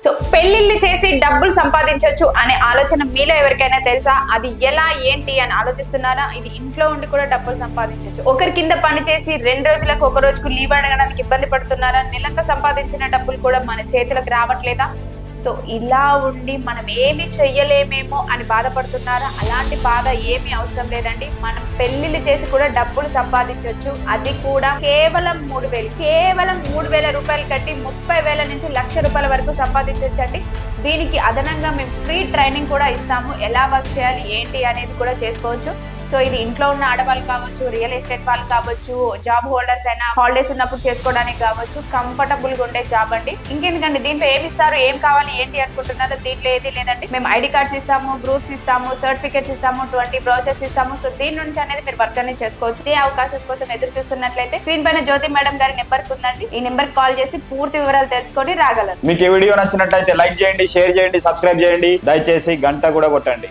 So పెళ్లిళ్ళు చేసి డబ్బులు సంపాదించవచ్చు అనే ఆలోచన మీలో ఎవరికైనా తెలుసా? అది ఎలా ఏంటి అని ఆలోచిస్తున్నారా? ఇది ఇంట్లో ఉండి కూడా డబ్బులు సంపాదించవచ్చు. ఒకరి కింద పని చేసి 2 రోజులకు ఒక రోజుకు లీవ్ అడగడానికి ఇబ్బంది పడుతున్నారా? నెలంతా సంపాదించిన డబ్బులు కూడా మన చేతులకు రావట్లేదా? సో ఇలా ఉండి మనం ఏమి చెయ్యలేమేమో అని బాధపడుతున్నారా? అలాంటి బాధ ఏమీ అవసరం లేదండి. మనం పెళ్లిళ్ళు చేసి కూడా డబ్బులు సంపాదించవచ్చు. అది కూడా కేవలం 3,000 రూపాయలు కట్టి 30,000 నుంచి 1,00,000 రూపాయల వరకు సంపాదించవచ్చు అండి. దీనికి అదనంగా మేము ఫ్రీ ట్రైనింగ్ కూడా ఇస్తాము. ఎలా వర్క్ చేయాలి ఏంటి అనేది కూడా చేసుకోవచ్చు. సో ఇది ఇంట్లో ఉన్న ఆడవాళ్ళు కావచ్చు, రియల్ ఎస్టేట్ వాళ్ళు కావచ్చు, జాబ్ హోల్డర్స్ అయినా హాలిడేస్ ఉన్నప్పుడు చేసుకోవడానికి కావచ్చు, కంఫర్టబుల్ గా ఉండే జాబ్ అండి. ఇంకెందుకండి, దీంట్లో ఏమి ఇస్తారు, ఏం కావాలి ఏంటి అనుకుంటున్నారో దీంట్లో ఏది లేదండి. మేము ఐడి కార్డ్స్ ఇస్తాము, గ్రూప్స్ ఇస్తాము, సర్టిఫికేట్స్ ఇస్తాము, 20 బ్రౌచర్స్ ఇస్తాము. సో దీని నుంచి అనేది మీరు వర్క్ అనేది చేసుకోవచ్చు. ఈ అవకాశం కోసం ఎదురు చూస్తున్నట్లయితే స్క్రీన్ పైన జ్యోతి మేడం గారి నెంబర్ ఉందండి. ఈ నెంబర్ కాల్ చేసి పూర్తి వివరాలు తెలుసుకొని రాగలరు. మీకు ఈ వీడియో నచ్చినట్లయితే లైక్ చేయండి, షేర్ చేయండి, సబ్స్క్రైబ్ చేయండి. దయచేసి గంట కూడా కొట్టండి.